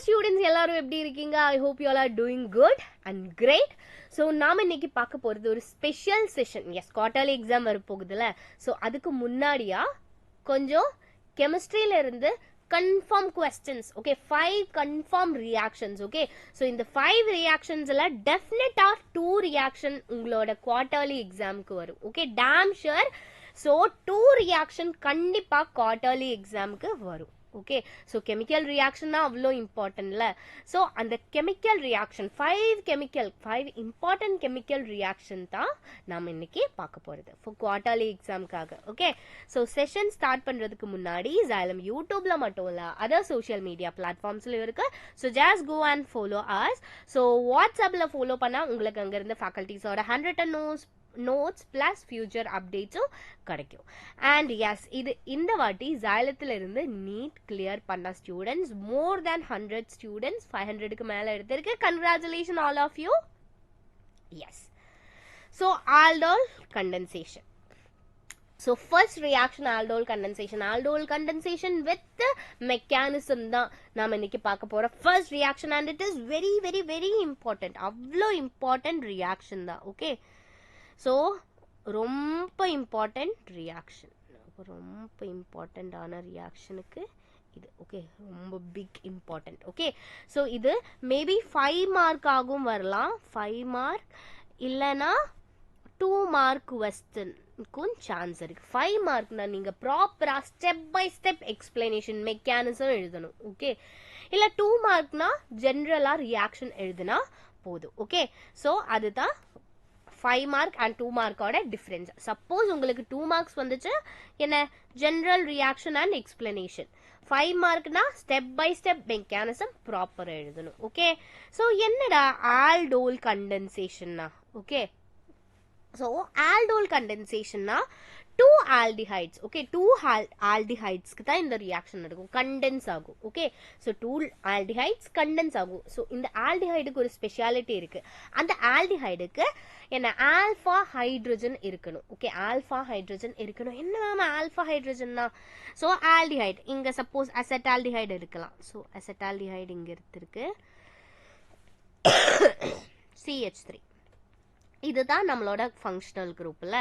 students எல்லாரும் எப்படி இருக்கீங்க? I hope you all are doing good and great. So நாம இன்னைக்கு பார்க்க போறது ஒரு special session. Yes, quarterly exam வர போகுதுல. ஸோ அதுக்கு முன்னாடியா கொஞ்சம் கெமிஸ்ட்ரியில இருந்து confirm questions, okay, 5 confirm reactions. Okay, so இந்த 5 ரியாக்ஷன்ஸ்ல டெஃபினட்டா 2 ரியாக்ஷன் உங்களோட குவார்டர்லி எக்ஸாமுக்கு வரும். Okay, damn sure. So 2 reaction கண்டிப்பா குவார்டர்லி எக்ஸாமுக்கு வரும். ஓகே, ஸோ கெமிக்கல் ரியாக்ஷன்னா அவ்வளோ இம்பார்ட்டன்ட்ல. ஸோ அந்த chemical reaction 5 important chemical reaction தான் நாம் இன்னைக்கு பார்க்க போகிறது ஃபார் குவார்டர்லி எக்ஸாமுக்காக. ஓகே, ஸோ செஷன் ஸ்டார்ட் பண்ணுறதுக்கு முன்னாடி Xylem யூடியூப்ல மட்டும் இல்லை, அதர் சோஷியல் மீடியா பிளாட்ஃபார்ம்ஸ்லையும் இருக்கு. So just go and follow us. So வாட்ஸ்அப்பில் ஃபாலோ பண்ணால் உங்களுக்கு அங்கேருந்து ஃபேக்கல்ட்டிஸோட 100 நோட்ஸ் பிளஸ் ஃபியூச்சர் அப்டேட்ஸும் கிடைக்கும். அண்ட் எஸ், இது இந்த வாட்டி Xylem இருந்து நீட் கிளியர் பண்ண ஸ்டூடெண்ட்ஸ் மோர் தேன் 100 ஸ்டூடெண்ட்ஸ் 500க்கு மேலே எடுத்திருக்கு. Congratulation all of you. Yes, so aldol condensation. So first reaction aldol condensation with mechanism தான் நாம் இன்னைக்கு பார்க்க போகிறோம். First reaction and it is very very very important. அவ்வளோ இம்பார்ட்டன்ட் ரியாக்ஷன் தான். ஓகே, ஸோ ரொம்ப இம்பார்ட்டன்ட் ரியாக்ஷன், ரொம்ப இம்பார்ட்டண்டான ரியாக்ஷனுக்கு இது. ஓகே, ரொம்ப பிக் இம்பார்ட்டன்ட். ஓகே, ஸோ இது மேபி 5 மார்க் ஆகும் வரலாம், 5 மார்க் இல்லைன்னா 2 மார்க் கொஸ்டினுக்கும் சான்ஸ் இருக்கு. 5 மார்க்னா நீங்க ப்ராப்பரா step by step explanation mechanism எழுதணும். ஓகே, இல்லை 2 மார்க்னா ஜென்ரலா ரியாக்ஷன் எழுதுனா போதும். ஓகே, ஸோ அதுதான் 5 மார்க் அண்ட் 2 மார்க்கோட டிஃப்ரென்ஸ். சப்போஸ் உங்களுக்கு 2 மார்க்ஸ் வந்துச்சு, என்ன ஜென்ரல் ரியாக்ஷன் அண்ட் எக்ஸ்பிளனேஷன். 5 மார்க்னா step by step mechanism proper எழுதணும். ஓகே, ஸோ என்னடா ஆல்டோல் கண்டென்சேஷன்னா? ஓகே, ஸோ ஆல்டோல் கண்டென்சேஷன்னா 2 ஆல்டிஹைட்ஸ். ஓகே, 2 ஆல்டிஹைட்ஸ்க்கு தான் இந்த ரியாக்ஷன் நடக்கும், கண்டென்ஸ் ஆகும். ஓகே, ஸோ 2 ஆல்டிஹைட்ஸ் கண்டென்ஸ் ஆகும். ஸோ இந்த ஆல்டிஹைடுக்கு ஒரு ஸ்பெஷாலிட்டி இருக்கு. அந்த ஆல்டிஹைடுக்கு என்ன ஆல்ஃபா ஹைட்ரஜன் இருக்கணும். ஓகே, ஆல்ஃபா ஹைட்ரஜன் இருக்கணும். என்ன மேம் ஆல்ஃபா ஹைட்ரஜன்னா? ஸோ ஆல்டிஹைட் இங்க சப்போஸ் அசெட்டால்டிஹைடு இருக்கலாம். ஸோ அசெட்டால்டிஹைடு இங்க இருக்கு, CH3. இதுதான் நம்மளோட ஃபங்க்ஷனல் குரூப்ல.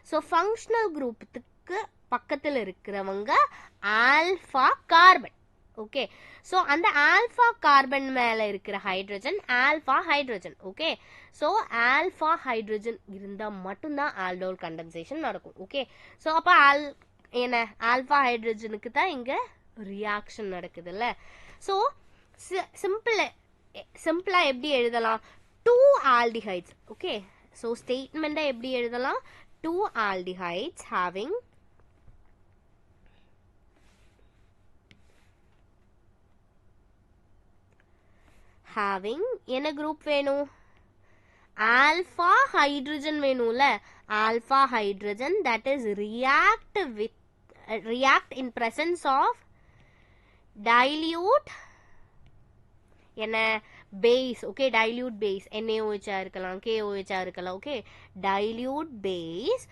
ஸோ ஃபங்க்ஷனல் குரூப்புக்கு பக்கத்தில் இருக்கிறவங்க ஆல்ஃபா கார்பன். ஓகே, ஸோ அந்த ஆல்ஃபா கார்பன் மேலே இருக்கிற hydrogen alpha hydrogen. Okay, so alpha hydrogen இருந்தால் மட்டும்தான் ஆல்டோல் கண்டென்சேஷன் நடக்கும். ஓகே, ஸோ அப்போ என்ன ஆல்ஃபா ஹைட்ரஜனுக்கு தான் இங்கே ரியாக்ஷன் நடக்குதுல்ல. ஸோ சிம்பிளா எப்படி எழுதலாம்? 2 ஆல்டிஹைட்ஸ். ஓகே, ஸோ ஸ்டேட்மெண்ட்டை எப்படி எழுதலாம்? 2 ஆல்டிஹைட்ஸ் having என்ன குரூப் வேணும்? ஆல்ஃபா ஹைட்ரஜன் வேணும்ல. Alpha hydrogen that is react in presence of dilute என்ன base. Okay, dilute base NaOH இருக்கலாம், KOH இருக்கலாம். Okay, dilute base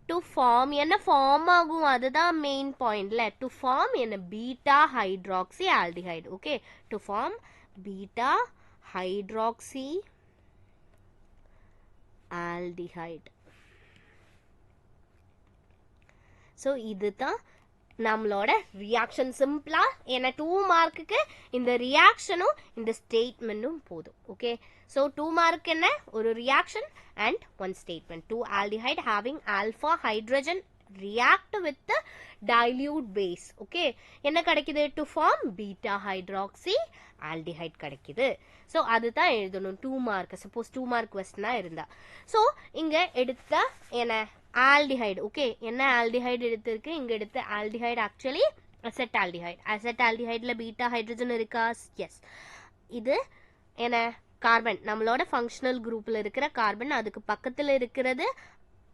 to form என்ன ஃபார்ம் ஆகும்? அதுதான் மெயின் பாயிண்ட்ல. டு ஃபார்ம் என்ன beta hydroxy aldehyde. Okay, to form beta hydroxy aldehyde. So இதுதான் நம்மளோட ரியாக்ஷன். சிம்பிளா ஏன்னா 2 மார்க்குக்கு இந்த ரியாக்ஷனும் இந்த ஸ்டேட்மெண்ட்டும் போதும். ஓகே, ஸோ 2 மார்க் என்ன? ஒரு reaction and 1 statement. 2 aldehyde having alpha hydrogen react with the dilute base. Okay, என்ன கிடைக்குது? To form beta hydroxy aldehyde கிடைக்குது. ஸோ அதுதான் எழுதணும் 2 மார்க். சப்போஸ் 2 மார்க் கொஸ்டினா இருந்தா. ஸோ இங்க எடுத்த என்ன ஆல்டிஹைடு. ஓகே, என்ன ஆல்டிஹைடு எடுத்திருக்கு? இங்க எடுத்த ஆல்டிஹைடு ஆக்சுவலி அசெட்டால்டிஹைடு. அசெட்டால்டிஹைட்ல பீட்டா ஹைட்ரஜன் இருக்கா? எஸ். இது என்ன கார்பன், நம்மளோட ஃபங்க்ஷனல் குரூப்ல இருக்கிற கார்பன். அதுக்கு பக்கத்துல இருக்கிறது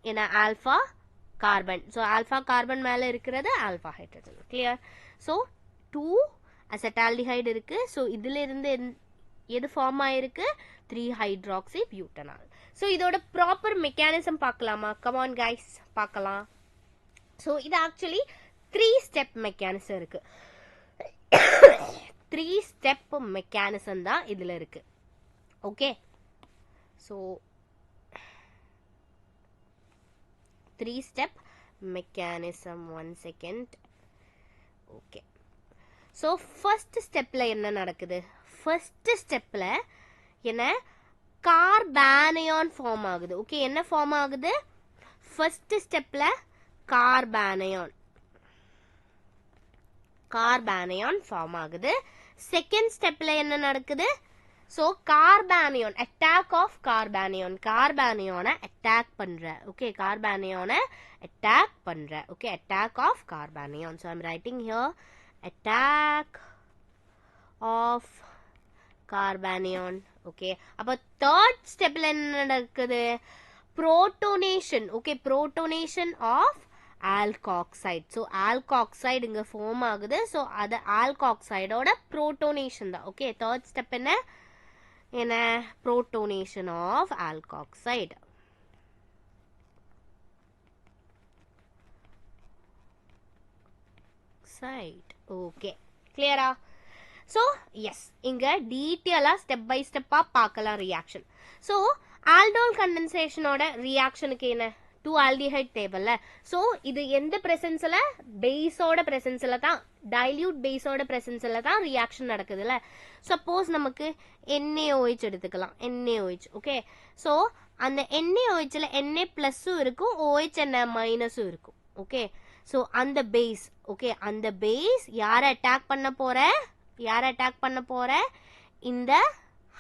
என்ன alpha carbon. So alpha carbon மேல இருக்கிறது alpha hydrogen. Clear? So 2 acetaldehyde இருக்கு. ஸோ இதுல இருந்து எது ஃபார்ம் ஆயிருக்கு? 3 ஹைட்ராக்சி பியூட்டனால். ஸோ இதோட ப்ராப்பர் மெக்கானிசம் பார்க்கலாமா? கமான் கைஸ், பார்க்கலாம். ஸோ இது ஆக்சுவலி 3 ஸ்டெப் மெக்கானிசம் இருக்கு. 3 ஸ்டெப் மெக்கானிசம் தான் இதுல இருக்கு. Okay, so 3 step mechanism. 1 second. Okay, so first ஸ்டெப்ல என்ன நடக்குது? ஃபர்ஸ்ட் ஸ்டெப்ல என்ன கார்பானியான் ஃபார்ம் ஆகுது. ஓகே, என்ன ஃபார்ம் ஆகுது? ஃபர்ஸ்ட் ஸ்டெப்ல கார்பானியான் ஃபார்ம் ஆகுது. செகண்ட் ஸ்டெப்ல என்ன நடக்குது? ஸோ கார்பானியான் அட்டாக் ஆஃப் கார்பானியானை அட்டாக் பண்ற. ஓகே, கார்பானியானை அட்டாக் பண்ற. Okay, attack of carbanion. So I'm writing here attack of carbanion. Okay, அப்போ தேர்ட் ஸ்டெப்ல என்ன நடக்குது? Protonation. Okay, protonation of alkoxide. So alkoxide இங்க ஃபார்ம் ஆகுது. ஸோ அது ஆல்காக்சைடோட புரோட்டோனேஷன் தான். ஓகே, தேர்ட் ஸ்டெப் என்ன புரோட்டோனேஷன் ஆஃப் ஆல்காக்சைடு. ஓகே, கிளியரா? ஸோ எஸ், இங்க டீட்டெயிலா ஸ்டெப் பை ஸ்டெப்பா பார்க்கலாம் ரியாக்ஷன். ஸோ ஆல்டோல் கண்டென்சேஷனோட ரியாக்ஷனுக்கு என்ன? 2 ஆல்டிஹைட் தேவையில்ல. ஸோ இது எந்த பிரசன்ஸ்ல? பேஸோட பிரசன்ஸ்ல தான், டைல்யூட் பேஸோட பிரசன்ஸ்ல தான் ரியாக்ஷன் நடக்குதுல்ல. சப்போஸ் நமக்கு NaOH எடுத்துக்கலாம். NaOH. ஓகே, ஸோ அந்த NaOHல Na பிளஸும் இருக்கும், OH மைனஸும் இருக்கும். ஓகே, ஸோ அந்த பேஸ். ஓகே, அந்த பேஸ் யாரை அட்டாக் பண்ண போற? இந்த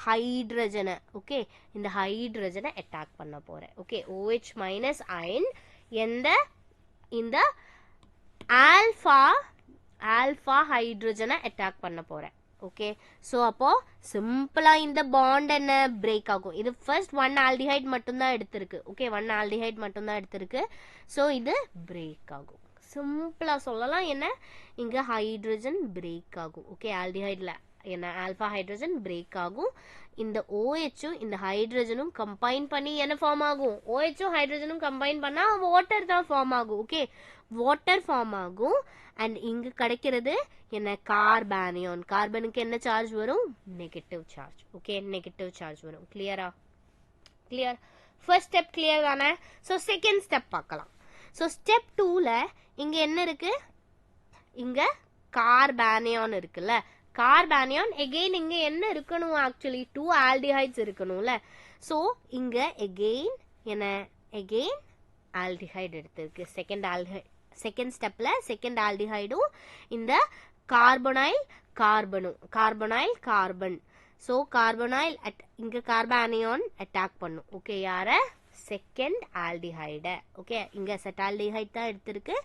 ஹைட்ரஜனை. ஓகே, இந்த ஹைட்ரஜனை அட்டாக் பண்ண போறேன். ஓகே, OH மைனஸ் அயன் இந்த ஆல்பா ஹைட்ரஜனை அட்டாக் பண்ண போறேன். ஓகே, ஸோ அப்போ சிம்பிளா இந்த பாண்ட் என்ன பிரேக் ஆகும். இது ஃபர்ஸ்ட் 1 ஆல்டிஹைட் மட்டும்தான் எடுத்திருக்கு. ஓகே, 1 ஆல்டிஹைட் மட்டும்தான் எடுத்திருக்கு. ஸோ இது பிரேக் ஆகும். சிம்பிளா சொல்லலாம், என்ன இங்க ஹைட்ரஜன் பிரேக் ஆகும். ஓகே, ஆல்டிஹைட்ல என்ன ஆல்பா ஹைட்ரஜன் பிரேக் ஆகும். இந்த OHம் இந்த ஹைட்ரஜனும் கம்பைன் பண்ணி என்ன ஃபார்ம் ஆகும்? OHம் ஹைட்ரஜனும் கம்பைன் பண்ணா வாட்டர் தான் ஃபார்ம் ஆகும். ஓகே, வாட்டர் ஃபார்ம் ஆகும். அண்ட் இங்க கிடைக்கிறது என்ன? கார்பானியான். கார்பனுக்கு என்ன சார்ஜ் வரும்? Negative charge. Okay, negative charge வரும். கிளியரா? கிளியர். ஃபர்ஸ்ட் ஸ்டெப் கிளியர் தானே? ஸோ செகண்ட் ஸ்டெப் பார்க்கலாம். ஸோ ஸ்டெப் 2ல இங்க என்ன இருக்கு? இங்க கார்பானியான் இருக்குல்ல. கார்பானியான் எகெயின் இங்க என்ன இருக்கணும்? ஆக்சுவலி 2 ஆல்டிஹைட்ஸ் இருக்கணும்ல. ஸோ இங்க எகெயின் ஆல்டிஹைடு எடுத்திருக்கு. செகண்ட் ஸ்டெப்ல செகண்ட் ஆல்டிஹைடும் இந்த கார்பன். ஸோ கார்பனைல் இங்க கார்பானியான் அட்டாக் பண்ணும். ஓகே, யார? செகண்ட் ஆல்டிஹைட. ஓகே, இங்க செட்டால்டிஹைட் தான் எடுத்திருக்கு.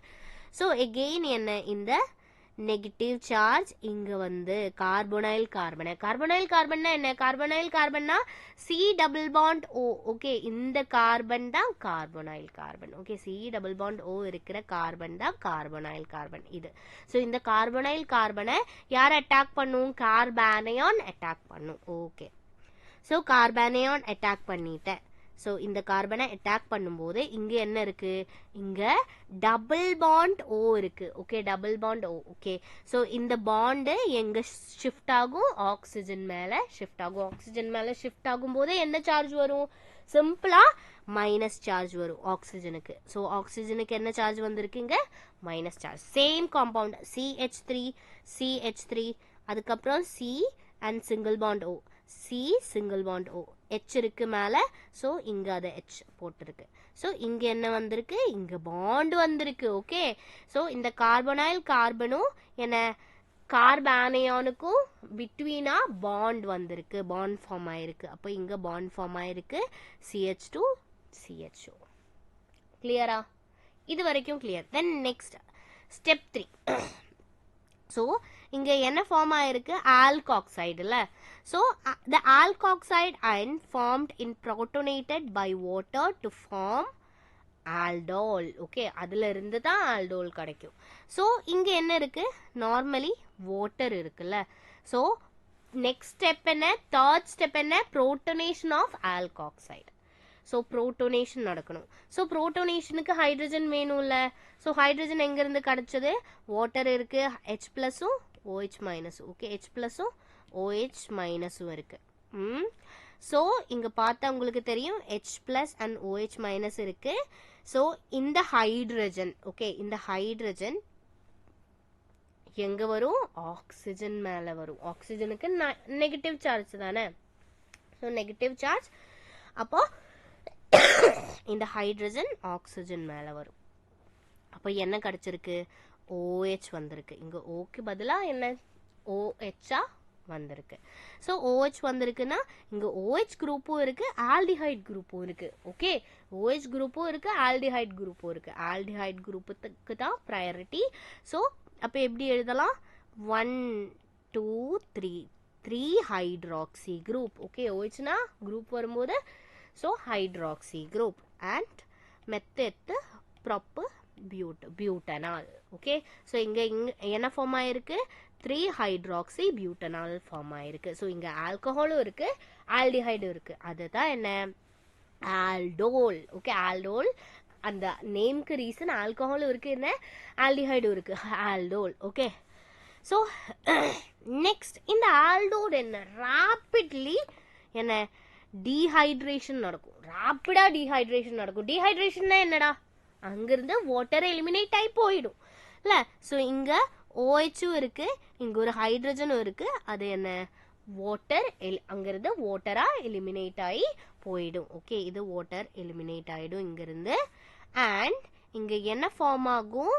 ஸோ எகெயின் என்ன? இந்த நெகட்டிவ் சார்ஜ் இங்க வந்து கார்பனைல் கார்பன்னா என்ன? கார்பனைல் கார்பன்னா C double bond O. Okay, இந்த கார்பன் தான் carbonyl carbon. Okay, C double bond O இருக்கிற கார்பன் தான் கார்பனைல் கார்பன் இது. ஸோ இந்த கார்பனைல் கார்பனை யார் அட்டாக் பண்ணும்? கார்பானியான் அட்டாக் பண்ணும். ஓகே, ஸோ கார்பானியான் அட்டாக் பண்ணிட்டேன். ஸோ இந்த கார்பனை அட்டாக் பண்ணும்போது இங்க என்ன இருக்கு? இங்க டபுள் பாண்ட் O இருக்கு. Okay, double bond O. Okay, so இந்த பாண்டு எங்க ஷிஃப்ட் ஆகும்? ஆக்சிஜன் மேல ஷிஃப்ட் ஆகும். ஆக்சிஜன் மேல ஷிஃப்ட் ஆகும் போது என்ன சார்ஜ் வரும்? சிம்பிளா மைனஸ் சார்ஜ் வரும் ஆக்சிஜனுக்கு. ஸோ ஆக்சிஜனுக்கு என்ன சார்ஜ் வந்திருக்கு? இங்க minus charge. Same compound CH3 அதுக்கப்புறம் C and single bond O. C single bond O. H இருக்கு மேல. ஸோ இங்க அது H போட்டிருக்கு. ஸோ இங்க என்ன வந்திருக்கு? இங்க பாண்ட் வந்திருக்கு. ஓகே, ஸோ இந்த கார்பனைல் கார்பனும் என்ன கார்பானியானுக்கும் பிட்வீனா பாண்ட் வந்திருக்கு, பாண்ட் ஃபார்ம் ஆயிருக்கு. அப்போ இங்க பாண்ட் ஃபார்ம் ஆயிருக்கு CH2 CHO. கிளியரா? இது வரைக்கும் clear. Then next step 3. So இங்க என்ன ஃபார்ம் ஆயிருக்கு? ஆல்காக்சைடுல. So the alkoxide ion formed in protonated by water to form aldol. Okay, அதுல இருந்து தான் aldol கிடைக்கும். ஸோ இங்க என்ன இருக்கு? நார்மலி வாட்டர் இருக்குல்ல. ஸோ நெக்ஸ்ட் ஸ்டெப் என்ன? தேர்ட் ஸ்டெப் என்ன? Protonation of alkoxide. ஸோ புரோட்டோனேஷன் நடக்கணும். ஸோ புரோட்டோனேஷனுக்கு ஹைட்ரஜன் வேணும்ல. ஸோ ஹைட்ரஜன் எங்கேருந்து கிடைச்சது? வாட்டர் இருக்கு, H+ம் OH minus. Okay, H ப்ளஸும் OH மைனஸும் இருக்கு. ஸோ இங்கே பார்த்தா உங்களுக்கு தெரியும் H plus and OH minus இருக்கு. ஸோ இந்த ஹைட்ரஜன், ஓகே, இந்த ஹைட்ரஜன் எங்கே வரும்? ஆக்சிஜன் மேலே வரும். ஆக்சிஜனுக்கு நெகட்டிவ் சார்ஜ் தானே, ஸோ நெகட்டிவ் சார்ஜ். அப்போ இந்த ஹைட்ரஜன் ஆக்சிஜன் மேலே வரும். அப்போ என்ன கிடைச்சிருக்கு? OH வந்திருக்கு. இங்கே ஓக்கு பதிலாக என்ன OH வந்திருக்கு. ஸோ OH வந்திருக்குன்னா இங்கே OH குரூப்பும் இருக்கு, ஆல்டிஹைட் குரூப்பும் இருக்கு. ஓகே, OH குரூப்பும் இருக்கு, ஆல்டிஹைட் குரூப்பும் இருக்கு. ஆல்டிஹைட் குரூப்புக்கு தான் ப்ரையாரிட்டி. ஸோ அப்போ எப்படி எழுதலாம்? 1 2 3 3 ஹைட்ராக்சி குரூப். ஓகே, OHனா குரூப் வரும்போது ஸோ ஹைட்ராக்சி குரூப் அண்ட் மெத்தெத்து ப்ராப்பு பியூட்டனால். ஓகே, ஸோ இங்கே என்ன ஃபார்ம் ஆயிருக்கு? 3 ஹைட்ராக்சி பியூட்டனால் ஃபார்ம் ஆயிருக்கு. ஸோ இங்கே ஆல்கஹாலும் இருக்கு, ஆல்டிஹைடும் இருக்கு. அதுதான் என்ன? ஆல்டோல். ஓகே, ஆல்டோல் அந்த நேம்க்கு ரீசன் ஆல்கஹாலும் இருக்கு, என்ன ஆல்டிஹைடும் இருக்கு, ஆல்டோல். ஓகே, ஸோ நெக்ஸ்ட் இந்த ஆல்டோல் என்ன ராப்பிட்லி என்ன டீஹைட்ரேஷன் நடக்கும். ராப்பிடா டீஹைட்ரேஷன் நடக்கும். டீஹைட்ரேஷன்னா என்னடா? அங்கிருந்து வாட்டர் எலிமினேட் ஆகி போயிடும் இல்லை? ஸோ இங்கே OHும் இருக்கு, இங்கே ஒரு ஹைட்ரஜனும் இருக்கு. அது என்ன? வாட்டர் அங்கிருந்து வாட்டரா எலிமினேட் ஆகி போயிடும். ஓகே, இது வாட்டர் எலிமினேட் ஆகிடும் இங்கிருந்து. அண்ட் இங்கே என்ன ஃபார்ம் ஆகும்?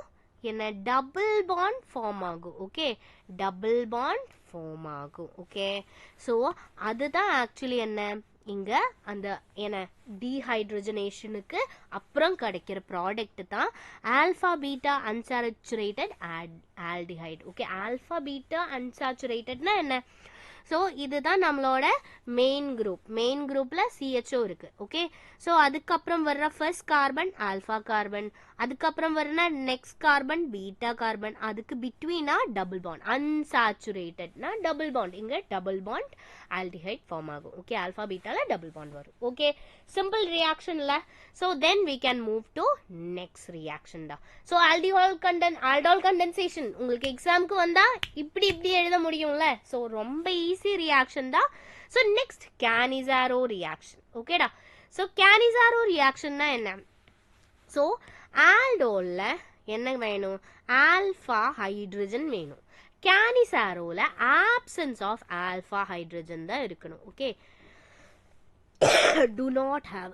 என்ன டபுள் பாண்ட் ஃபார்ம் ஆகும். ஓகே, டபுள் பாண்ட் ஃபார்ம் ஆகும். ஓகே, ஸோ அதுதான் ஆக்சுவலி என்ன இங்க அந்த என்ன டீஹைட்ரஜனேஷனுக்கு அப்புறம் கிடைக்கிற ப்ராடக்ட் தான் alpha beta unsaturated aldehyde. Okay, alpha beta அன்சாச்சுரேட்டட்னா என்ன? ஸோ இதுதான் நம்மளோட மெயின் குரூப். மெயின் குரூப்ல CHO இருக்கு. ஓகே, ஸோ அதுக்கப்புறம் வர்ற ஃபர்ஸ்ட் கார்பன் ஆல்ஃபா கார்பன், அதுக்கப்புறம் வர்ற நெக்ஸ்ட் கார்பன் பீட்டா கார்பன், அதுக்கு பிட்வீனா டபுள் பாண்ட். அன்சாச்சுரேட்டட்னா டபுள் பாண்ட். இங்க டபுள் பாண்ட் ஆல்டிஹைட் ஃபார்ம் ஆகும். ஓகே, ஆல்ஃபா பீட்டால டபுள் பாண்ட் வரும். ஓகே, சிம்பிள் ரியாக்ஷன்ல. So then we can move to next reaction தான். ஸோ ஆல்டோல் கண்டென்சேஷன் உங்களுக்கு எக்ஸாமுக்கு வந்தா இப்படி எழுத முடியும்ல. ஸோ ரொம்ப ஈஸி ரியாக்ஷன் தான். So next Cannizzaro reaction. ஓகேடா, ஸோ கேனிசாரோ ரியாக்ஷன்னா என்ன? ஸோ ஆல்டோல்ல என்ன வேணும்? ஆல்ஃபா ஹைட்ரஜன் வேணும். கேனிசாரோல ஆப்சன்ஸ் ஆஃப் ஆல்ஃபா ஹைட்ரஜன் தான் இருக்கணும். Okay, do not have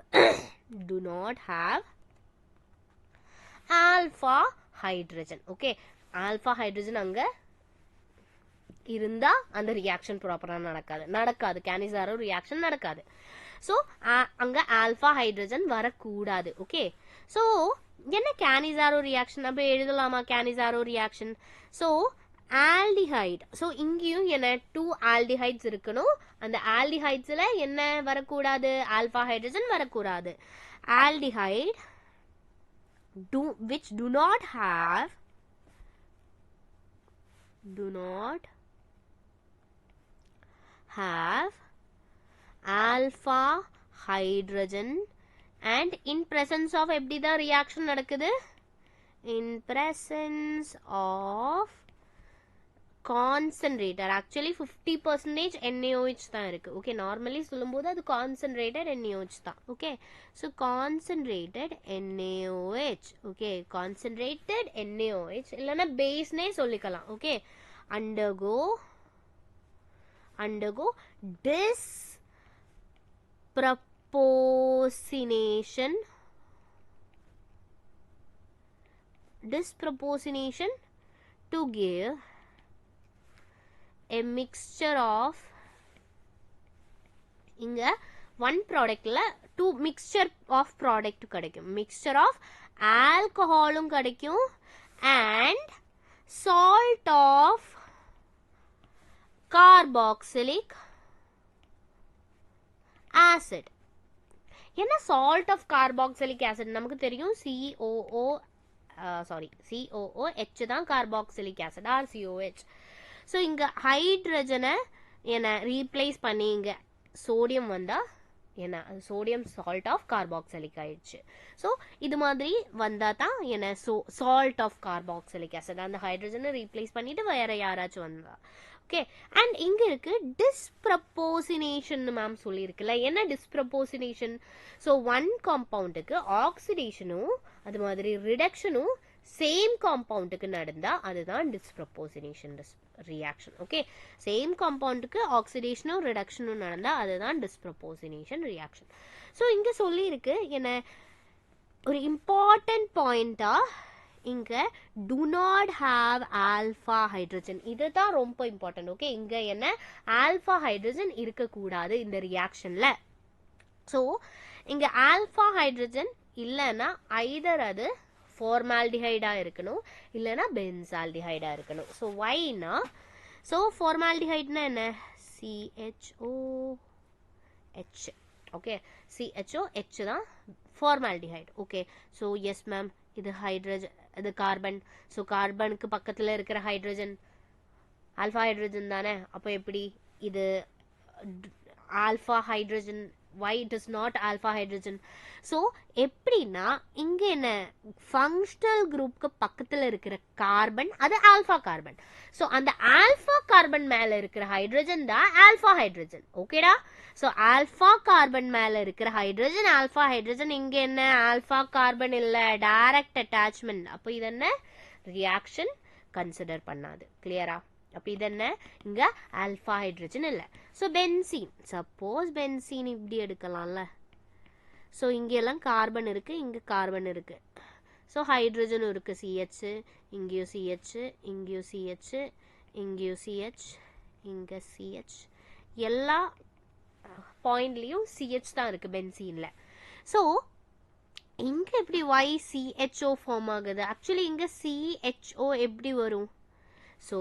alpha hydrogen. Okay, alpha hydrogen அங்க இருந்தா அந்த ரியாக்ஷன் ப்ராப்பரா நடக்காது. கேனிசாரோ ரியாக்ஷன் நடக்காது. ஸோ அங்க ஆல்ஃபா ஹைட்ரஜன் வரக்கூடாது. ஓகே, ஸோ என்ன கேனிசாரோ ரியாக்ஷன் அப்ப எழுதலாமா? Cannizzaro reaction. So aldehyde. So இங்கேயும் என்ன 2 ஆல்டிஹைட்ஸ் இருக்கணும். அந்த ஆல்டிஹைட்ஸ்ல என்ன வரக்கூடாது? ஆல்ஃபா ஹைட்ரஜன் வரக்கூடாது. Aldehyde which do not have alpha hydrogen and in presence of எப்படி தான் ரியாக்ஷன் நடக்குது? in presence of concentrator. Actually 50% NaOH தான் இருக்கு. ஓகே, நார்மலி சொல்லும்போது அது கான்சன்ட்ரேட்டட் NaOH தான். Okay, so concentrated NaOH. Okay, concentrated NaOH இல்லைன்னா பேஸ்னே சொல்லிக்கலாம். Okay, undergo disproportionation to give a mixture of இங்க one productல 2 mixture of product கிடைக்கும். mixture of alcoholum கிடைக்கும் and salt of carboxylic acid. என்ன salt of carboxylic acid? நமக்கு தெரியும் COOH தான் carboxylic acid, RCOH. So இங்கே ஹைட்ரஜனை என்ன ரீப்ளேஸ் பண்ணி இங்கே சோடியம் வந்தால் என்ன அது சோடியம் சால்ட் ஆஃப் கார்பாக்சிலிக் ஆயிடுச்சு. ஸோ இது மாதிரி வந்தால் தான் என்ன சால்ட் ஆஃப் கார்பாக்சிலிக் ஆசிட் அந்த ஹைட்ரஜனை ரீப்ளேஸ் பண்ணிட்டு வேற யாராச்சும் வந்தா. ஓகே, அண்ட் இங்க இருக்கு டிஸ்ப்ரப்போசினேஷன் மேம் சொல்லியிருக்குல்ல. என்ன டிஸ்ப்ரப்போசினேஷன்? ஸோ ஒன் காம்பவுண்டுக்கு ஆக்சிடேஷனும் அது மாதிரி ரிடக்ஷனும் சேம் காம்பவுண்டுக்கு நடந்தா அதுதான் டிஸ்ப்ரப்போசினேஷன் ரியாக்ஷன். ஓகே, சேம் காம்பவுண்டுக்கு ஆக்சிடேஷனும் ரிடக்ஷனும் நடந்தா அதுதான் டிஸ்ப்ரப்போசினேஷன் ரியாக்ஷன். ஸோ இங்க சொல்லியிருக்கு என்ன ஒரு இம்பார்ட்டன்ட் பாயிண்டா இங்க do not have alpha hydrogen. இதுதான் ரொம்ப இம்பார்ட்டன்ட். ஓகே, இங்க என்ன ஆல்பா ஹைட்ரஜன் இருக்கக்கூடாது இந்த ரியாக்ஷன்ல. ஸோ இங்க ஆல்பா ஹைட்ரஜன் இல்லைன்னா ஐதர் அது ஃபார்மால்டிஹைடா இருக்கணும் இல்லைன்னா பென்சால்டிஹைடா இருக்கணும். ஸோ வைனா ஸோ ஃபார்மால்டிஹைட்னா என்ன? CHOH. ஓகே, CHOH தான் formaldehyde. Okay, so yes ma'am இது ஹைட்ரஜன் இது கார்பன். ஸோ கார்பனுக்கு பக்கத்தில் இருக்கிற ஹைட்ரஜன் ஆல்ஃபா ஹைட்ரஜன் தானே. அப்போ எப்படி இது alpha hydrogen? why it is not alpha hydrogen? so எப்படின்னா இங்க என்ன ஃபங்க்ஷனல் குரூப்க்கு பக்கத்துல இருக்கிற கார்பன் அது ஆல்பா கார்பன். ஸோ அந்த ஆல்பா கார்பன் மேல இருக்கிற ஹைட்ரஜன் தான் ஆல்பா ஹைட்ரஜன். ஓகேடா? ஸோ ஆல்பா கார்பன் மேல இருக்கிற ஹைட்ரஜன் ஆல்பா ஹைட்ரஜன். இங்க என்ன ஆல்பா கார்பன் இல்ல, டைரக்ட் அட்டாச்மெண்ட். அப்போ இது என்ன ரியாக்ஷன் கன்சிடர் பண்ணாது. கிளியரா? அப்ப இது என்ன இங்க ஆல்பா ஹைட்ரஜன் இல்ல. ஸோ பென்சீன், சப்போஸ் பென்சீன் இப்படி எடுக்கலாம்ல. ஸோ இங்க எல்லாம் கார்பன் இருக்கு, இங்க கார்பன் இருக்கு. ஸோ ஹைட்ரஜனும் இருக்கு, CH, இங்கேயும் CH, இங்கேயும் CH, இங்கேயும் CH, இங்க CH, எல்லா பாயிண்ட்லயும் CH தான் இருக்கு பென்சீன்ல. ஸோ இங்க எப்படி YCHO ஃபார்ம் ஆகுது? ஆக்சுவலி இங்க CHO எப்படி வரும்? ஸோ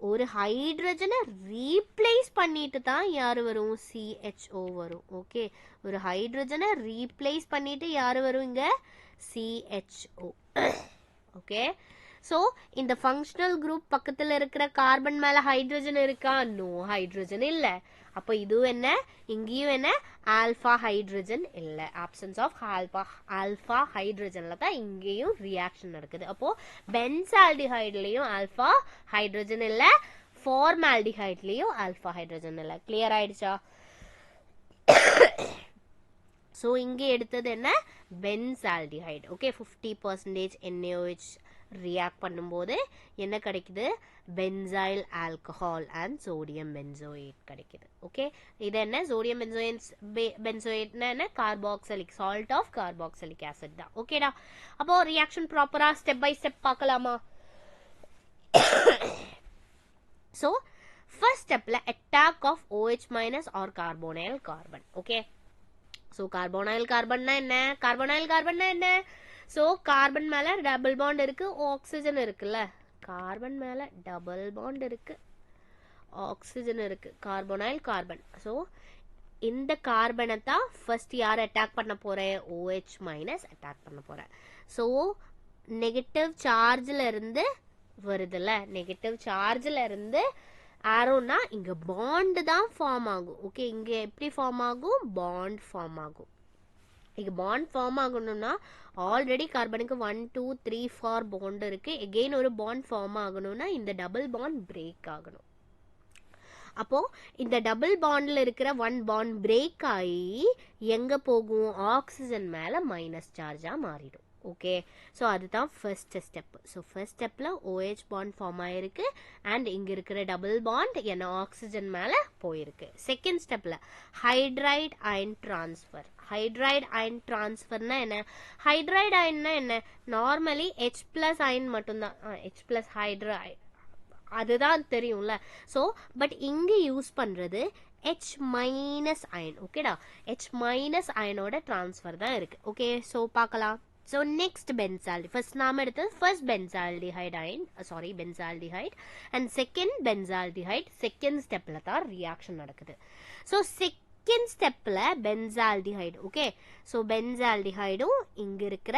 ஒரு ஹைட்ரஜனை ரீப்ளேஸ் பண்ணிட்டு தான் யாரு வரும்? CHO வரும். ஓகே, ஒரு ஹைட்ரஜனை ரீப்ளேஸ் பண்ணிட்டு யாரு வரும்? இங்க CHO. ஓகே, ஸோ இந்த ஃபங்க்ஷனல் குரூப் பக்கத்துல இருக்கிற கார்பன் மேல ஹைட்ரஜன் இருக்கா? நோ, ஹைட்ரஜன் இல்ல. அப்போ இதுவும் என்ன இங்கேயும் என்ன ஆல்பா ஹைட்ரஜன் இல்ல. ஆப்சன்ஸ் ஆஃப் ஆல்பா ஹைட்ரஜன்ல தான் இங்கேயும் ரியாக்ஷன் நடக்குது. அப்போ பென்சால்டிஹைட்லயும் ஆல்பா ஹைட்ரஜன் இல்ல, ஃபார்மால்டிஹைட்லயும் ஆல்பா ஹைட்ரஜன் இல்ல. கிளியர் ஆயிடுச்சா? ஸோ இங்கே எடுத்தது என்ன பென்சால்டிஹைட். ஓகே, 50% NaOH ரியாக்ட் பண்ணும்போது என்ன கிடைக்குது? Benzyl alcohol and sodium benzoate கிடைக்குது. ஓகே, இது என்ன சோடியம் பென்சோயேட்னா என்ன? Carboxylic salt of carboxylic acid தான். ஓகேடா? அப்போ ரியாக்ஷன் ப்ராப்பரா ஸ்டெப் பை ஸ்டெப் பார்க்கலாமா? ஸோ ஃபர்ஸ்ட் ஸ்டெப்ல attack of OH minus or carbonyl carbon. Okay, so carbonyl கார்பன்னா என்ன? கார்போனைல் கார்பன்னா என்ன? ஸோ கார்பன் மேல டபுள் பாண்ட் இருக்கு, ஆக்சிஜன் இருக்குல்ல. கார்பன் மேல டபுள் பாண்ட் இருக்கு, ஆக்சிஜன் இருக்கு, கார்போனைல் கார்பன். ஸோ இந்த கார்பனை தான் ஃபர்ஸ்ட் யார் அட்டாக் பண்ண போறேன்? OH மைனஸ் அட்டாக் பண்ண போறேன். ஸோ நெகட்டிவ் சார்ஜ்ல இருந்து வருதுல்ல, நெகட்டிவ் சார்ஜ்ல இருந்து ஆரோனா இங்க பாண்ட் தான் ஃபார்ம் ஆகும். ஓகே, இங்க எப்படி ஃபார்ம் ஆகும்? பாண்ட் ஃபார்ம் ஆகும். இங்க பாண்ட் ஃபார்ம் ஆகணும்னா ஆல்ரெடி கார்பனுக்கு 1 2 3 4 பாண்ட் இருக்கு. எகெயின் ஒரு பாண்ட் ஃபார்ம் ஆகணும்னா இந்த டபுள் பாண்ட் பிரேக் ஆகணும். அப்போ இந்த டபுள் பாண்ட்ல இருக்கிற 1 பாண்ட் பிரேக் ஆகி எங்க போகும்? ஆக்சிஜன் மேல மைனஸ் சார்ஜா மாறிடும். ஓகே, ஸோ அதுதான் ஃபர்ஸ்ட் ஸ்டெப். ஸோ ஃபர்ஸ்ட் ஸ்டெப்ல OH பாண்ட் ஃபார்ம் ஆயிருக்கு அண்ட் இங்க இருக்கிற டபுள் பாண்ட் என்ன ஆக்சிஜன் மேல போயிருக்கு. செகண்ட் ஸ்டெப்ல hydride ion transfer. Hydride ion டிரான்ஸ்ஃபர்னா என்ன? ஹைட்ரைட் அயன்னா என்ன? நார்மலி H+ அயன் மட்டும்தான், H+ ஹைட்ரைட் அதுதான் தெரியும்ல. ஸோ பட் இங்க யூஸ் பண்றது H- அயன். ஓகேடா, H- அயனோட டிரான்ஸ்ஃபர் தான் இருக்கு. ஓகே, ஸோ பார்க்கலாம். ஸோ நெக்ஸ்ட் பென்சால்டி ஃபர்ஸ்ட் நாம எடுத்தது first benzaldehyde ion, sorry benzaldehyde and second benzaldehyde. Second ஸ்டெப்ல தான் ரியாக்ஷன் நடக்குது. ஸோ செகண்ட் ஸ்டெப்ல பென்சால்டிஹைட். ஓகே, ஸோ பென்சால்டிஹைடும் இங்க இருக்கிற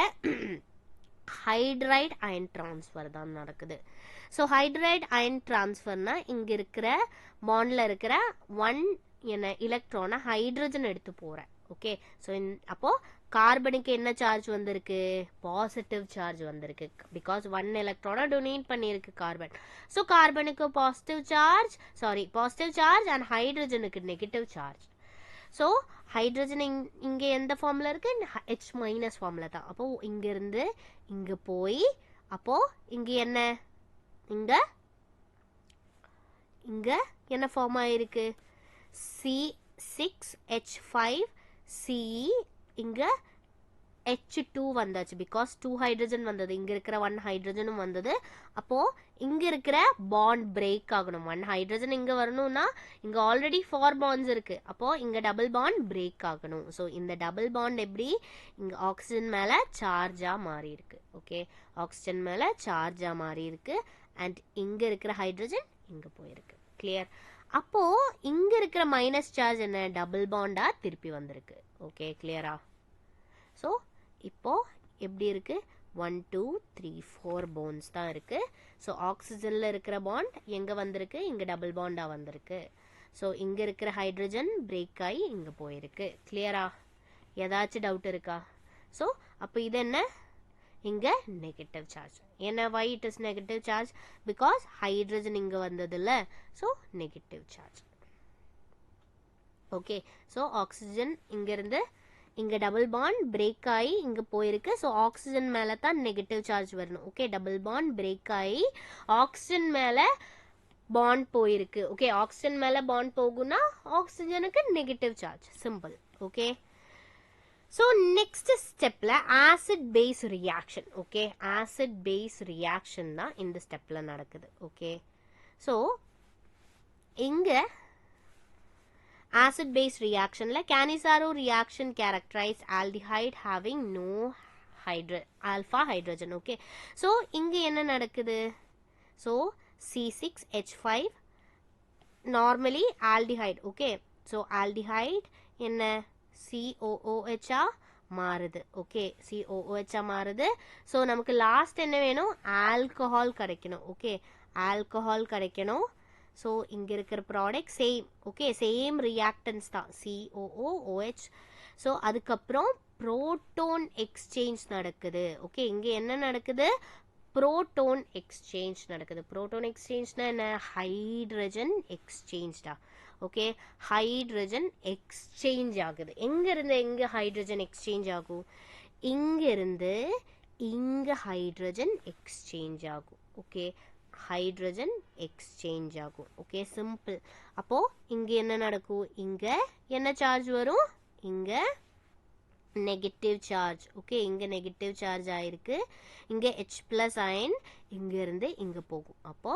ஹைட்ரைட் அயன் டிரான்ஸ்ஃபர் தான் நடக்குது. ஸோ ஹைட்ரைட் அயன் டிரான்ஸ்ஃபர்னா இங்க இருக்கிற பாண்ட்ல இருக்கிற 1 என்ன எலக்ட்ரானை ஹைட்ரஜன் எடுத்து போறேன். ஓகே ஸோ அப்போ கார்பனுக்கு என்ன சார்ஜ் வந்திருக்கு பாசிட்டிவ் சார்ஜ் வந்திருக்கு பிகாஸ் 1 எலக்ட்ரானை டொனேட் பண்ணியிருக்கு கார்பன் ஸோ கார்பனுக்கு பாசிட்டிவ் சார்ஜ் அண்ட் ஹைட்ரஜனுக்கு நெகட்டிவ் சார்ஜ் ஸோ ஹைட்ரஜன் இங்கே எந்த ஃபார்மில் இருக்கு H மைனஸ் ஃபார்மில் தான் அப்போ இங்கேருந்து இங்கே போய் அப்போ இங்கே என்ன இங்கே என்ன ஃபார்ம் ஆயிருக்கு C6H5CE இங்கே H2 வந்தாச்சு பிகாஸ் 2 ஹைட்ரஜன் வந்தது இங்கே இருக்கிற 1 ஹைட்ரஜனும் வந்தது அப்போது இங்கே இருக்கிற பாண்ட் பிரேக் ஆகணும் 1 ஹைட்ரஜன் இங்கே வரணும்னா இங்கே ஆல்ரெடி 4 பாண்ட்ஸ் இருக்குது அப்போது இங்கே டபுள் பாண்ட் பிரேக் ஆகணும் ஸோ இந்த டபுள் பாண்ட் எப்படி இங்கே ஆக்சிஜன் மேலே சார்ஜாக மாறி இருக்கு ஓகே ஆக்சிஜன் மேலே சார்ஜாக மாறி இருக்கு அண்ட் இங்கே இருக்கிற ஹைட்ரஜன் இங்கே போயிருக்கு கிளியர் அப்போ இங்க இருக்கிற மைனஸ் சார்ஜ் என்ன டபுள் பாண்டா திருப்பி வந்திருக்கு ஓகே கிளியரா ஸோ இப்போ எப்படி இருக்கு 1 2 3 4 பாண்ட்ஸ் தான் இருக்கு ஸோ ஆக்சிஜன்ல இருக்கிற பாண்ட் எங்க வந்திருக்கு இங்க டபுள் பாண்டா வந்திருக்கு ஸோ இங்க இருக்கிற ஹைட்ரஜன் பிரேக் ஆகி இங்க போயிருக்கு கிளியரா ஏதாச்சும் டவுட் இருக்கா ஸோ அப்போ இது என்ன இங்க நெகட்டிவ் சார்ஜ் என்ன why it is negative charge because hydrogen இங்க வந்ததில்ல so negative charge okay so oxygen இங்க இருந்து இங்க டபுள் பாண்ட் பிரேக் ஆகி இங்க போயிருக்கு ஸோ ஆக்சிஜன் மேல தான் நெகட்டிவ் சார்ஜ் வரணும் ஓகே டபுள் பாண்ட் பிரேக் ஆகி ஆக்சிஜன் மேல பாண்ட் போயிருக்கு ஓகே ஆக்சிஜன் மேல பாண்ட் போகும்னா ஆக்சிஜனுக்கு negative charge simple okay so next ஸ்டெப்ல acid base reaction okay acid base reaction தான் இந்த ஸ்டெப்ல நடக்குது ஓகே ஸோ இங்க acid base reaction la Cannizzaro reaction characterize aldehyde having no alpha hydrogen okay so inga enna nadakudhu so C6H5 normally aldehyde okay so aldehyde enna COOH மாறுது okay COOH மாறுது so நமக்கு last என்ன வேணும் alcohol கிடைக்கணும் okay alcohol கிடைக்கணும் so இங்கே இருக்கிற product same okay same reactance தான் COOH ஸோ அதுக்கப்புறம் புரோட்டோன் எக்ஸ்சேஞ்ச் நடக்குது ஓகே இங்கே என்ன நடக்குது புரோட்டோன் எக்ஸ்சேஞ்ச் நடக்குது புரோட்டோன் எக்ஸ்சேஞ்ச்னா என்ன ஹைட்ரஜன் எக்ஸ்சேஞ்ச்டா ஓகே ஹைட்ரஜன் எக்ஸ்சேஞ்ச் ஆகுது எங்கேருந்து எங்கே ஹைட்ரஜன் எக்ஸ்சேஞ்ச் ஆகும் இங்கேருந்து இங்கே ஹைட்ரஜன் எக்ஸ்சேஞ்ச் ஆகும் ஓகே ஹைட்ரஜன் எக்ஸ்சேஞ்ச் ஆகும் ஓகே சிம்பிள் அப்போ இங்க என்ன நடக்கும் இங்க என்ன சார்ஜ் வரும் இங்க நெகட்டிவ் சார்ஜ் ஓகே இங்க நெகட்டிவ் சார்ஜ் ஆயிருக்கு இங்க H+ அயன் இங்க இருந்து இங்க போகும் அப்போ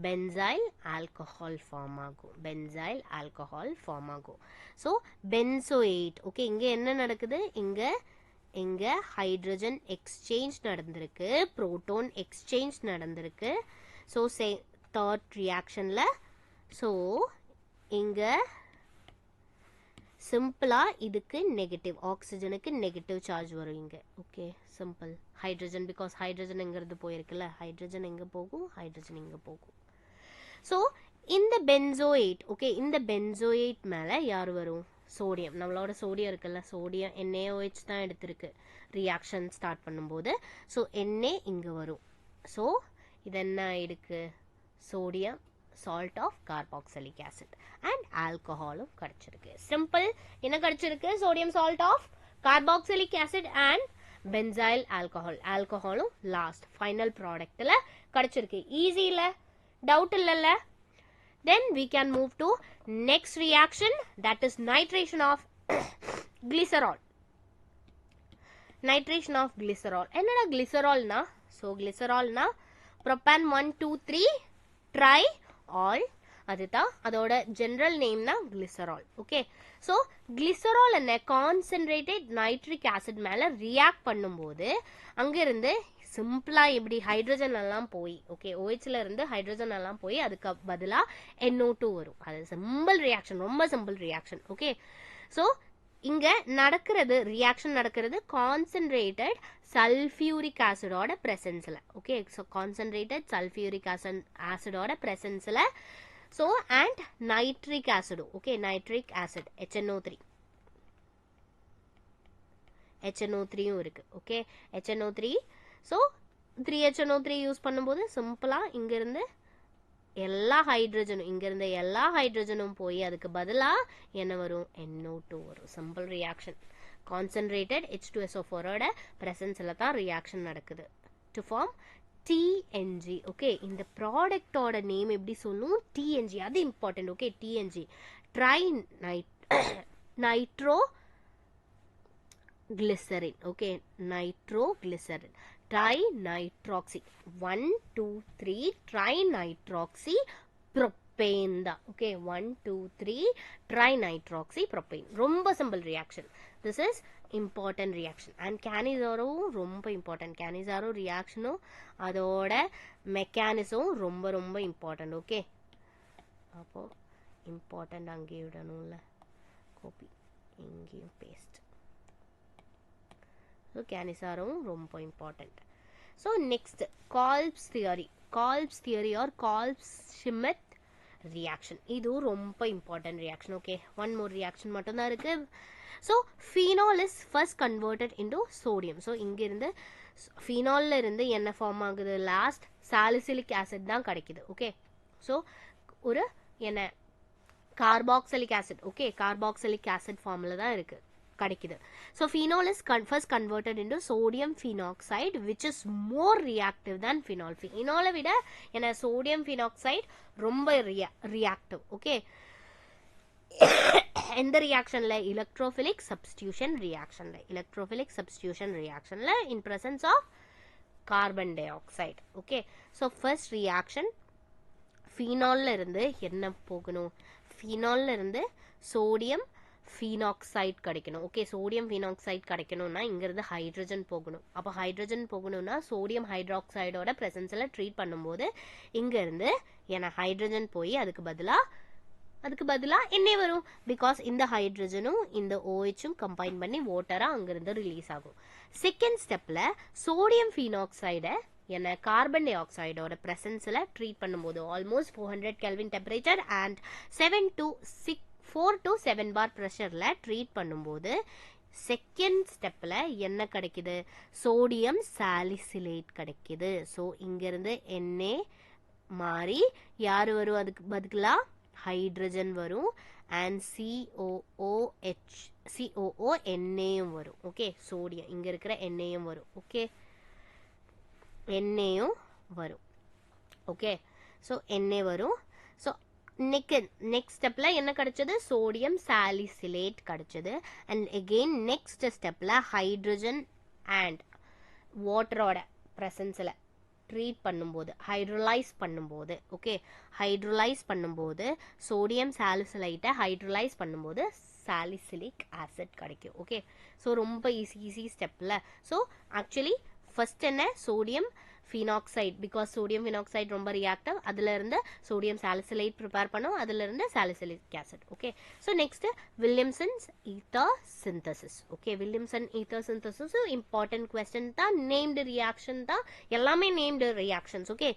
பென்சைல் ஆல்கஹால் ஃபார்ம் ஆகும் பென்சைல் ஆல்கஹால் ஃபார்ம் ஆகும் ஸோ பென்சோயேட் ஓகே இங்க என்ன நடக்குது இங்க ஹைட்ரஜன் எக்ஸ்சேஞ்ச் நடந்திருக்கு புரோட்டோன் எக்ஸ்சேஞ்ச் நடந்திருக்கு ஸோ தேர்ட் ரியாக்ஷன்ல ஸோ இங்க சிம்பிளா இதுக்கு நெகட்டிவ் ஆக்சிஜனுக்கு நெகட்டிவ் சார்ஜ் வரும் இங்க okay simple hydrogen because hydrogen எங்கிறது போயிருக்குல்ல ஹைட்ரஜன் எங்க போகும் ஹைட்ரஜன் இங்க போகும் ஸோ இந்த பென்சோயேட் ஓகே இந்த பென்சோயேட் மேல யார் வரும் சோடியம் நம்மளோட சோடியம் இருக்குல்ல சோடியம் NaOH தான் எடுத்திருக்கு ரியாக்ஷன் ஸ்டார்ட் பண்ணும்போது ஸோ Na இங்கே வரும் ஸோ இது என்ன ஆயிருக்கு sodium salt of carboxylic acid and ஆல்கஹாலும் கிடைச்சிருக்கு சிம்பிள் என்ன கிடைச்சிருக்கு sodium salt of carboxylic acid and benzyl ஆல்கஹாலும் லாஸ்ட் ஃபைனல் ப்ராடக்ட்ல கிடைச்சிருக்கு ஈஸி இல்லை டவுட் இல்லைல்ல then we can move to next reaction that is nitration of glycerol nitration of glycerol என்னடா glycerol na so glycerol na propan 1 2 3 tri all அதுதான் அதோட general நேம்னா glycerol okay so glycerol என்ன concentrated nitric acid மேலே react பண்ணும்போது அங்கிருந்து சிம்பிளா எப்படி ஹைட்ரஜன் எல்லாம் போய் ஓகே OHல இருந்து ஹைட்ரஜன் எல்லாம் போய் அதுக்கு பதிலாக NO2 வரும் அது சிம்பிள் ரியாக்ஷன் ரொம்ப சிம்பிள் ரியாக்ஷன் ஓகே ஸோ இங்க நடக்கிறது ரியாக்ஷன் நடக்கிறது கான்சென்ட்ரேட்டட் சல்ஃபியூரிக் ஆசிடோட பிரசன்ஸ்ல ஓகே ஸோ கான்சென்ட்ரேட்டட் சல்ஃபியூரிக் ஆசிடோட பிரசன்ஸ்ல ஸோ அண்ட் நைட்ரிக் ஆசிடும் ஓகே நைட்ரிக் ஆசிட் HNO3 HNO3யும் இருக்கு. Okay, HNO3. So 3HNO3 use பண்ணும்போது சிம்பிளாக இங்கேருந்து எல்லா ஹைட்ரஜனும் இங்கேருந்து எல்லா ஹைட்ரஜனும் போய் அதுக்கு பதிலாக என்ன வரும்? NO2 வரும். Simple reaction. கான்சன்ட்ரேட்டட் H2SO4ஓட ப்ரெசன்ஸில் தான் ரியாக்ஷன் நடக்குது டு ஃபார்ம் TNG. ஓகே, இந்த ப்ராடக்டோட நேம் எப்படி சொல்லும்? TNG. அது important. Okay, TNG tri nitro glycerin. Okay, nitro glycerin tri nitroxy 1 2 3 tri nitroxy propane தான். Okay, 1 2 3 tri nitroxy propane. ரொம்ப simple reaction. This is important reaction. And கேனிசாரோவும் ரொம்ப important. Cannizzaro ரியாக்ஷனும் அதோட மெக்கானிசமும் ரொம்ப ரொம்ப இம்பார்ட்டன்ட். ஓகே, அப்போது இம்பார்ட்டன்ட் அங்கேயும் விடணும்ல, காப்பி இங்கேயும் பேஸ்ட். ஸோ கேனிசாரோவும் ரொம்ப important. So next Kolbe's theory. Kolbe's theory or Kolbe Schmitt reaction. இதுவும் ரொம்ப important reaction. Okay, one more reaction மட்டும்தான் இருக்குது. So phenol is first converted into sodium. So இங்கேருந்து ஃபீனாலில் இருந்து என்ன ஃபார்ம் ஆகுது? லாஸ்ட் சாலிசிலிக் ஆசிட் தான் கிடைக்குது. ஓகே, ஸோ ஒரு என்ன carboxylic acid. Okay, carboxylic acid ஃபார்மில் தான் இருக்குது கிடைக்குது. So phenol is first converted into sodium phenoxide which is more reactive than phenol. ஃபினாலை விட என்ன சோடியம் ஃபினாக்சைடு ரொம்ப ரியாக்டிவ். ஓகே, எந்த ரியாக்ஷன்ல? எலக்ட்ரோஃபிலிக் சப்ஸ்டியூஷன் ரியாக்ஷன்ல. எலக்ட்ரோஃபிலிக் சப்ஸ்டியூஷன் ரியாக்ஷன்ல in presence of carbon dioxide. Okay, so first reaction ஃபீனால்ல இருந்து என்ன போகணும்? ஃபீனால்ல இருந்து சோடியம் ஃபினாக்சைடு கிடைக்கணும். ஓகே, சோடியம் ஃபினாக்சைடு கிடைக்கணும்னா இங்கிருந்து ஹைட்ரஜன் போகணும். அப்போ ஹைட்ரஜன் போகணும்னா சோடியம் ஹைட்ராக்சைடோட ப்ரெசன்ஸில் ட்ரீட் பண்ணும்போது இங்கேருந்து ஏன்னா ஹைட்ரஜன் போய் அதுக்கு பதிலாக என்ன வரும்? பிகாஸ் இந்த ஹைட்ரஜனும் இந்த OHும் கம்பைன் பண்ணி வாட்டராக அங்கேருந்து ரிலீஸ் ஆகும். செகண்ட் ஸ்டெப்பில் சோடியம் ஃபினாக்சைடை என்ன கார்பன் டை ஆக்சைடோட ப்ரெசன்ஸில் ட்ரீட் பண்ணும்போது almost 400 Kelvin temperature and 4 to 7 bar ப்ரெஷரில் ட்ரீட் பண்ணும்போது செகண்ட் ஸ்டெப்பில் என்ன கிடைக்குது? சோடியம் சாலிசிலேட் கிடைக்குது. ஸோ இங்கேருந்து NA மாறி யார் வரும்? அதுக்கு பதிலாக ஹைட்ரஜன் வரும் அண்ட் COO NAயும் வரும். ஓகே, சோடியம் இங்கே இருக்கிற NAயும் வரும். ஓகே, NAயும் வரும். ஓகே, ஸோ NA வரும். ஸோ நெக்ஸ்ட் ஸ்டெப்ல என்ன கிடைச்சது? சோடியம் சாலிசிலேட் கிடைச்சது. அண்ட் அகெயின் நெக்ஸ்ட் ஸ்டெப்ல ஹைட்ரஜன் அண்ட் வாட்டரோட ப்ரெசன்ஸில் ட்ரீட் பண்ணும்போது ஹைட்ரோலைஸ் பண்ணும்போது ஓகே ஹைட்ரோலைஸ் பண்ணும்போது சோடியம் சாலிசிலைட்டை ஹைட்ரோலைஸ் பண்ணும்போது சாலிசிலிக் ஆசிட் கிடைக்கும். ஓகே, ஸோ ரொம்ப ஈஸி ஸ்டெப்பில். ஸோ ஆக்சுவலி ஃபர்ஸ்ட் என்ன? Sodium phenoxide, because sodium phenoxide ரொம்ப ரியாக்டிவ், அதுலேருந்து சோடியம் சாலிசிலைட் ப்ரிப்பேர் பண்ணோம், அதுலேருந்து salicylic acid. Okay, so next Williamson's ether synthesis. Okay, Williamson ether synthesis important question தான், named reaction தான், எல்லாமே named reactions. Okay,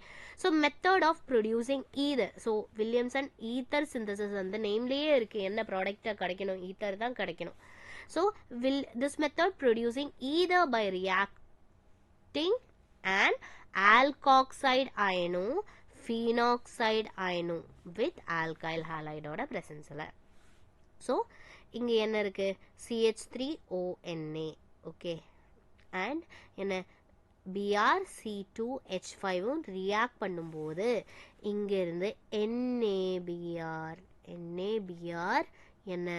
so method of producing ether. So Williamson ether synthesis அந்த நேம்லேயே இருக்குது, என்ன ப்ராடக்டாக கிடைக்கணும்? ஈத்தர் தான் கிடைக்கணும். So this method producing ether by reacting an alkoxide ion phenoxide ion with alkyl halide ஓட presence-ல. ஸோ இங்கே என்ன இருக்கு? CH3ONA. ஓகே, அண்ட் என்ன BrC2H5 ரியாக்ட் பண்ணும்போது இங்கிருந்து NABR என்ன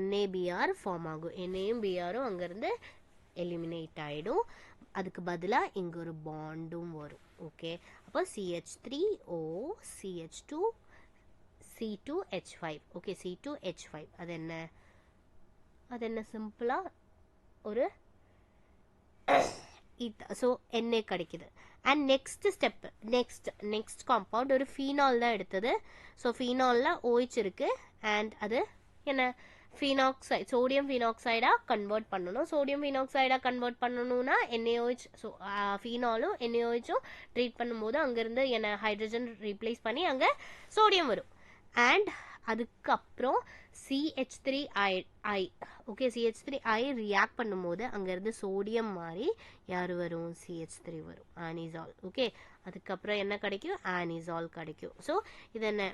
NABR ஃபார்ம் ஆகும். NAயும் BRும் அங்கேருந்து எலிமினேட் ஆகிடும், அதுக்கு பதிலாக இங்கே ஒரு பாண்டும் வரும். ஓகே, அப்போ CH3O CH2 C2H5. Okay, C2H5 அது என்ன சிம்பிளாக ஒரு ஸோ NA கிடைக்குது. And next step next compound ஒரு ஃபீனால் தான் எடுத்தது. ஸோ ஃபீனாலில் OH இருக்குது அண்ட் அது என்ன ஃபினாக்சைடு, சோடியம் ஃபினாக்சைடாக கன்வெர்ட் பண்ணணும். சோடியம் ஃபினாக்சைடாக கன்வெர்ட் பண்ணணும்னா NaOH, ஸோ ஃபீனாலும் NaOHும் ட்ரீட் பண்ணும்போது அங்கேருந்து என்ன ஹைட்ரஜன் ரீப்ளேஸ் பண்ணி அங்கே சோடியம் வரும். அண்ட் அதுக்கப்புறம் CH3I ஓகே CH3I ரியாக்ட் பண்ணும்போது அங்கேருந்து சோடியம் மாறி யார் வரும் CH3 வரும் ஆனிசால் ஓகே அதுக்கப்புறம் என்ன கிடைக்கும் ஆனிசால் கிடைக்கும் ஸோ இது என்ன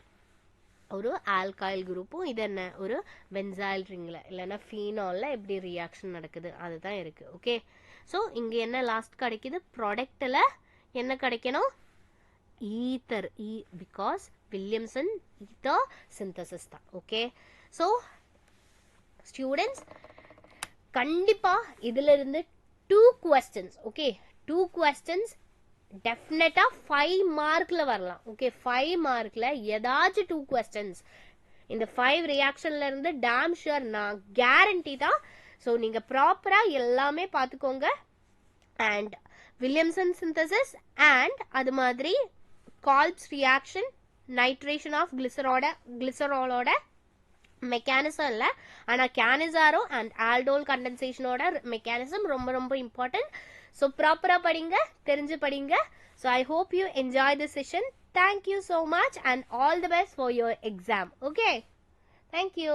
ஒரு ஆல்கைல் குரூப்பும் இது என்ன ஒரு பென்சாயில் ரிங்கில் இல்லைன்னா ஃபீனாலில் எப்படி ரியாக்ஷன் நடக்குது அதுதான் இருக்குது ஓகே ஸோ இங்கே என்ன லாஸ்ட் கிடைக்குது ப்ராடக்டில் என்ன கிடைக்கணும் ether because Williamson ether synthesis தான் ஓகே ஸோ ஸ்டூடெண்ட்ஸ் கண்டிப்பாக இதிலிருந்து 2 questions ஓகே 2 questions டெஃபினட்டாக 5 மார்க்கில் வரலாம் ஓகே 5 மார்க்கில் ஏதாச்சும் 2 questions இந்த 5 ரியாக்ஷன்ல இருந்து டேம் ஷுர் நான் கேரண்டி தான் ஸோ நீங்கள் ப்ராப்பராக எல்லாமே பார்த்துக்கோங்க அண்ட் வில்லியம்சன் சிந்தசிஸ் அண்ட் அது மாதிரி கால்ப்ஸ் ரியாக்ஷன் நைட்ரேஷன் ஆஃப் கிளிசராலோட மெக்கானிசம் இல்லை ஆனால் கேனிசாரோ அண்ட் ஆல்டோல் கண்டென்சேஷனோட மெக்கானிசம் ரொம்ப ரொம்ப இம்பார்ட்டன்ட் ஸோ ப்ராப்பராக படிங்க தெரிஞ்சு படிங்க so I hope you enjoy the session thank you so much and all the best for your exam okay thank you